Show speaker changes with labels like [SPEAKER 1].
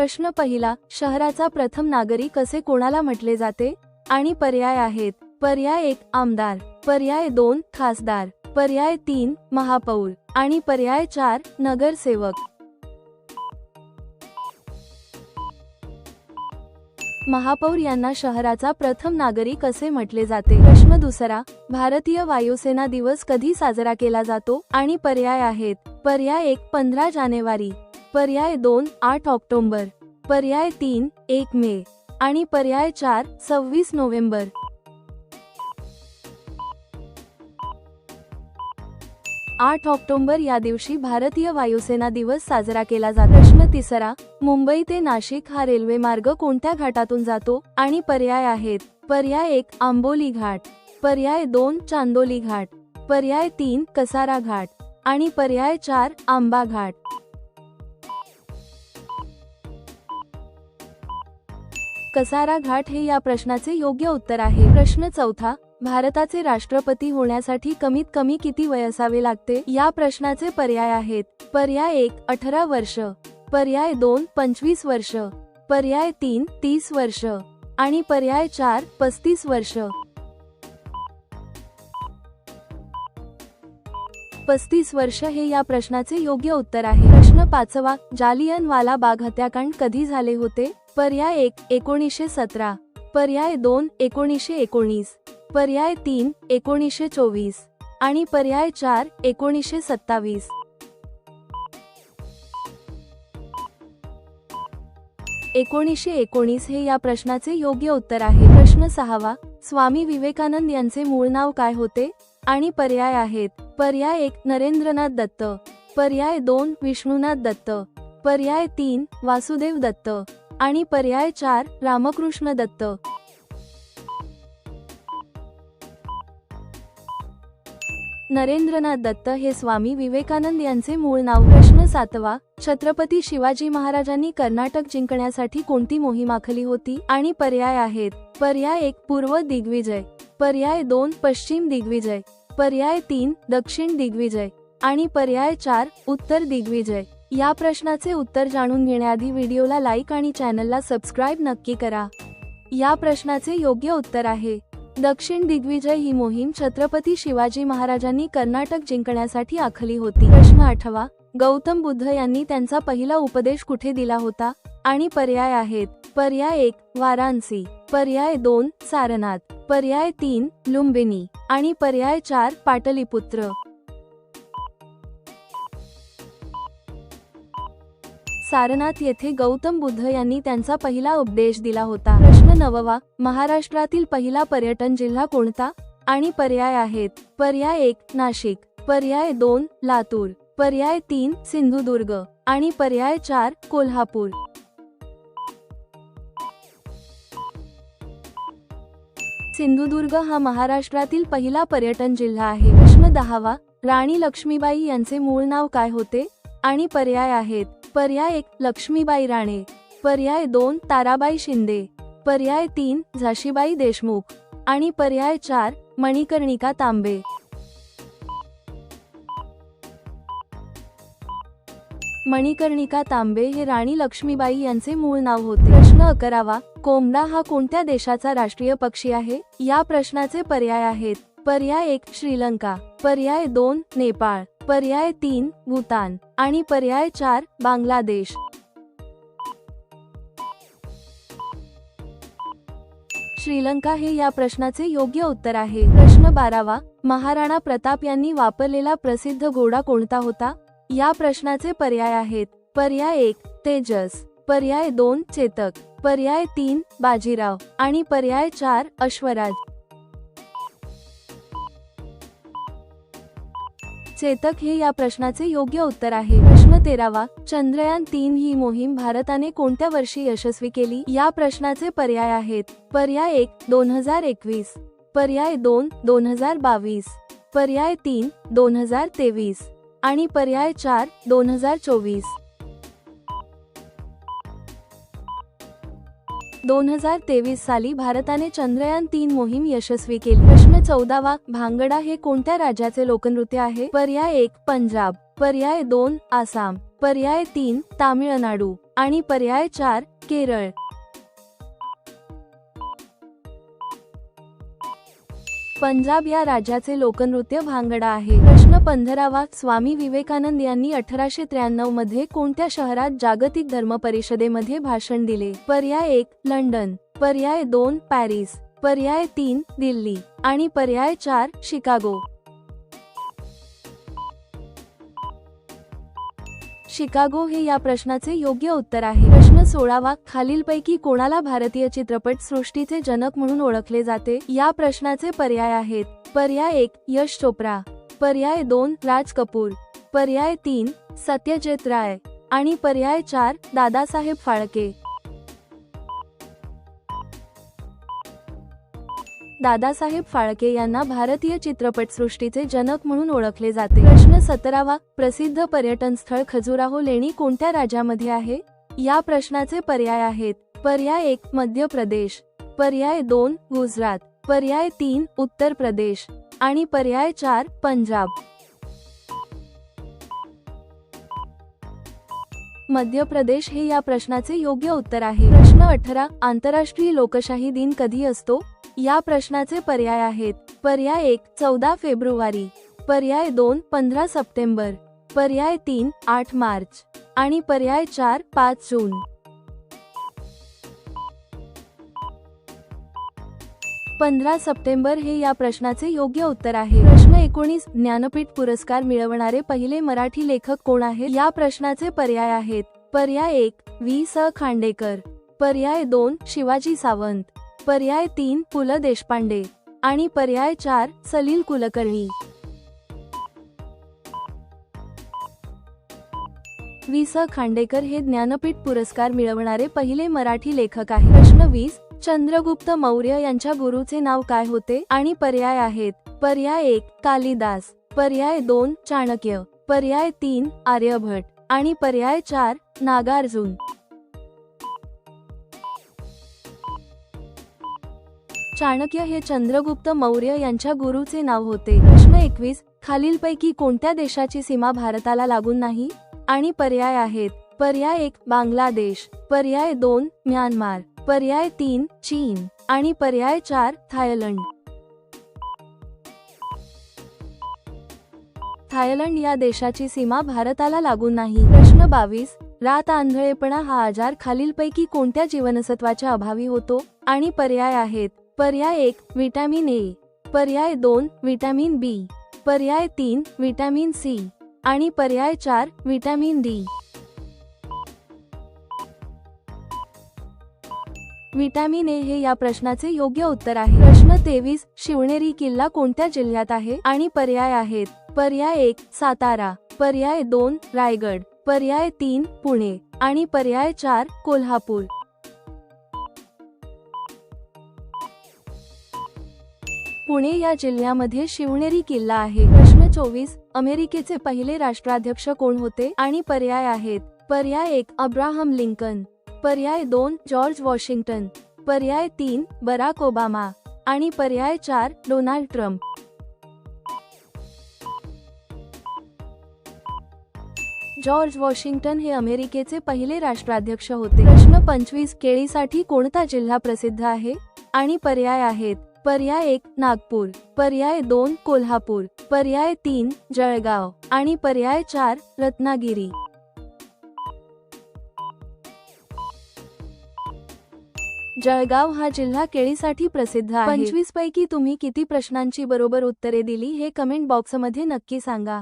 [SPEAKER 1] प्रश्न पहिला, शहराचा प्रथम नागरिक असे कोणाला म्हटले जाते? आणि पर्याय आहेत: पर्याय 1 आमदार, पर्याय 2 खासदार, पर्याय 3 महापौर आणि पर्याय 4 नगरसेवक. महापौर यांना शहराचा प्रथम नागरिक असे म्हटले जाते. प्रश्न दुसरा, भारतीय वायुसेना दिवस कधी साजरा केला जातो? आणि पर्याय आहेत: पर्याय 1 15 जानेवारी, पर्याय 2 8 ऑक्टोबर, पर्याय 3 1 मे आणि पर्याय 4 26 नोव्हेंबर. 8 ऑक्टोबर या दिवशी भारतीय वायुसेना दिवस साजरा केला जातो. प्रश्न तिसरा, मुंबई ते नाशिक हा रेल्वे मार्ग कोणत्या घाटातून जातो? आणि पर्याय आहेत: पर्याय 1 आंबोली घाट, पर्याय 2 चांदोली घाट, पर्याय 3 कसारा घाट आणि पर्याय 4 आंबा घाट. कसारा घाट हे या प्रश्नाचे योग्य उत्तर आहे. प्रश्न चौथा, भारताचे राष्ट्रपती होण्यासाठी कमीत कमी किती वय असावे लागते? या प्रश्नाचे पर्याय आहेत: पर्याय 1 18 वर्ष, पर्याय 2 25 वर्ष, पर्याय 3 30 वर्ष आणि पर्याय 4 35 वर्ष. 35 वर्ष हे या प्रश्नाचे योग्य उत्तर आहे. प्रश्न पाचवा, जालियनवाला बाग हत्याकांड कधी झाले होते? पर्याय 1 1917, पर्याय 2 1919, पर्याय 3 1924 आणि पर्याय 4 1927. 1919 हे या प्रश्नाचे योग्य उत्तर आहे. प्रश्न सहावा, स्वामी विवेकानंद यांचे मूळ नाव काय होते? आणि पर्याय आहेत: पर्याय 1 नरेंद्रनाथ दत्त, पर्याय 2 विष्णुनाथ दत्त, पर्याय 3 वासुदेव दत्त आणि पर्याय 4 रामकृष्ण दत्त. नरेंद्रनाथ दत्त हे स्वामी विवेकानंद यांचे मूळ नाव. प्रश्न सातवा, छत्रपती शिवाजी महाराजांनी कर्नाटक जिंकण्यासाठी कोणती मोहीम आखली होती? आणि पर्याय आहेत: पर्याय 1 पूर्व दिग्विजय, पर्याय 2 पश्चिम दिग्विजय, पर्याय 3 दक्षिण दिग्विजय आणि पर्याय 4 उत्तर दिग्विजय. या प्रश्नाचे उत्तर जाणून घेण्याआधी व्हिडिओला लाईक आणि चॅनलला सबस्क्राईब नक्की करा. या प्रश्नाचे योग्य उत्तर आहे दक्षिण दिग्विजय. ही मोहीम छत्रपती शिवाजी महाराजांनी कर्नाटक जिंकण्यासाठी आखली होती. प्रश्न आठवा, गौतम बुद्ध यांनी त्यांचा पहिला उपदेश कुठे दिला होता? आणि पर्याय आहेत: पर्याय 1 वाराणसी, पर्याय 2 सारनाथ, पर्याय 3 लुंबिनी आणि पर्याय 4 पाटलीपुत्र. सारनाथ येथे गौतम बुद्ध यांनी त्यांचा पहिला उपदेश दिला होता. प्रश्न नववा, महाराष्ट्रातील पहिला पर्यटन जिल्हा कोणता? आणि पर्याय आहेत: पर्याय 1 नाशिक, पर्याय 2 लातूर, पर्याय 3 सिंधुदुर्ग आणि पर्याय 4 कोल्हापूर. सिंधुदुर्ग हा महाराष्ट्रातील पहिला पर्यटन जिल्हा आहे. प्रश्न दहावा, राणी लक्ष्मीबाई यांचे मूळ नाव काय होते? आणि पर्याय आहेत: पर्याय 1 लक्ष्मीबाई राणे, पर्याय 2 ताराबाई शिंदे, पर्याय 3 झाशीबाई देशमुख आणि पर्याय 4 मणिकर्णिका तांबे. मणिकर्णिका तांबे हे राणी लक्ष्मीबाई यांचे मूळ नाव होते. प्रश्न 11वा, कोंबडा हा कोणत्या देशाचा राष्ट्रीय पक्षी आहे? या प्रश्नाचे पर्याय आहेत: पर्याय 1 श्रीलंका, पर्याय 2 नेपाळ, पर्याय 3 भूतान आणि पर्याय 4 बांगलादेश. श्रीलंका हे या प्रश्नाचे योग्य उत्तर आहे. प्रश्न 12वा, महाराणा प्रताप यांनी वापरलेला प्रसिद्ध घोडा कोणता होता? या प्रश्नाचे पर्याय आहेत: पर्याय 1 तेजस, पर्याय 2 चेतक, पर्याय 3 बाजीराव आणि पर्याय 4 अश्वराज. चेतक हे या प्रश्नाचे योग्य उत्तर आहे. प्रश्न 13वा, चंद्रयान 3 ही मोहीम भारताने कोणत्या वर्षी यशस्वी केली? या प्रश्नाचे पर्याय आहेत: पर्याय 1 2021, पर्याय 2 2022, पर्याय 3 2023 आणि पर्याय 4 2024. 2023 साली भारताने चंद्रयान 3 मोहीम यशस्वी केली. प्रश्न 14वा, भांगडा हे कोणत्या राज्याचे लोकनृत्य आहे? पर्याय 1 पंजाब, पर्याय 2 आसाम, पर्याय 3 तामिळनाडू आणि पर्याय 4 केरळ। पंजाब या राज्याचे लोकनृत्य भांगडा आहे। प्रश्न 15वा, स्वामी विवेकानंद यांनी 1893 मध्ये कोणत्या शहरात जागतिक धर्म परिषदेमध्ये भाषण दिले? पर्याय 1 लंडन, पर्याय 2 पॅरिस, पर्याय 3 दिल्ली आणि पर्याय 4 शिकागो। शिकागो हे या प्रश्नाचे योग्य उत्तर आहे। प्रश्न 16वा, खालीलपैकी कोणाला भारतीय चित्रपट सृष्टीचे जनक म्हणून ओळखले जाते? या प्रश्नाचे पर्याय आहेत: पर्याय 1 यश चोप्रा, पर्याय 2 राज कपूर, पर्याय 3 सत्यजित राय आणि पर्याय 4 दादासाहेब फाळके। दादासाहेब फाळके यांना भारतीय चित्रपटसृष्टीचे जनक म्हणून ओळखले जाते। प्रश्न 17वा, प्रसिद्ध पर्यटन स्थळ खजुराहो लेणी कोणत्या राज्यामध्ये आहे? या प्रश्नाचे पर्याय आहेत: पर्याय 1 मध्य प्रदेश, पर्याय 2 गुजरात, पर्याय 3 उत्तर प्रदेश आणि पर्याय 4 पंजाब। मध्य प्रदेश हे या प्रश्नाचे योग्य उत्तर आहे। प्रश्न 18, आंतरराष्ट्रीय लोकशाही दिन कधी असतो? या प्रश्नाचे पर्याय आहेत: पर्याय 1 14 फेब्रुवारी, पर्याय 2 15 सप्टेंबर, पर्याय 3 8 मार्च आणि पर्याय 4 5 जून। 15 सप्टेंबर हे या प्रश्नाचे योग्य उत्तर आहे। प्रश्न 19, ज्ञानपीठ पुरस्कार मिळवणारे पहिले मराठी लेखक कोण आहेत? या प्रश्नाचे पर्याय आहेत: पर्याय 1 वि.स. खांडेकर, पर्याय 2 शिवाजी सावंत, पर्याय 3 पु ल देशपांडे आणि पर्याय 4 सलील कुलकर्णी। वि.स. खांडेकर हे ज्ञानपीठ पुरस्कार मिळवणारे पहिले मराठी लेखक आहेत। प्रश्न 20, चंद्रगुप्त मौर्य यांच्या गुरुचे नाव काय होते? आणि पर्याय आहेत: पर्याय 1 कालिदास, पर्याय 2 चाणक्य, पर्याय 3 आर्यभट आणि पर्याय 4 नागार्जुन। चाणक्य हे चंद्रगुप्त मौर्य यांच्या गुरुचे नाव होते। प्रश्न 21, खालीलपैकी कोणत्या देशाची सीमा भारताला लागून नाही? आणि पर्याय आहेत: पर्याय 1 बांगलादेश, पर्याय 2 म्यानमार, पर्याय 3 चीन आणि पर्याय 4 थायलंड। थायलंड या देशाची सीमा भारताला लागून नाही। प्रश्न 22, रात आंधळेपणा हा आजार खालीलपैकी कोणत्या जीवनसत्वाच्या अभावी होतो? आणि पर्याय आहेत: पर्याय 1 विटॅमिन ए, पर्याय 2 विटॅमिन बी, पर्याय 3 विटॅमिन सी आणि पर्याय 4 विटॅमिन डी। विटॅमिन ए हे या प्रश्नाचे योग्य उत्तर आहे। प्रश्न 23, शिवनेरी किल्ला कोणत्या जिल्ह्यात आहे? आणि पर्याय आहेत: पर्याय 1 सातारा, पर्याय 2 रायगड, पर्याय 3 पुणे आणि पर्याय 4 कोल्हापूर। पुणे या जिल्ह्यामध्ये शिवनेरी किल्ला आहे। प्रश्न 24, अमेरिकेचे पहिले राष्ट्राध्यक्ष कोण होते? आणि पर्याय आहेत: पर्याय 1 अब्राहम लिंकन, पर्याय 2 जॉर्ज वॉशिंग्टन, पर्याय 3 बराक ओबामा आणि पर्याय 4 डोनाल्ड ट्रम्प। जॉर्ज वॉशिंग्टन हे अमेरिकेचे पहिले राष्ट्राध्यक्ष होते। प्रश्न 25, केळीसाठी कोणता जिल्हा प्रसिद्ध आहे? आणि पर्याय आहेत: पर्याय 1 नागपूर, पर्याय 2 कोल्हापूर, पर्याय 3 जळगाव आणि पर्याय 4 रत्नागिरी। जळगाव हा जिल्हा केळीसाठी प्रसिद्ध आहे। 25 पैकी तुम्ही किती प्रश्नांची बरोबर उत्तरे दिली हे कमेंट बॉक्समध्ये नक्की सांगा।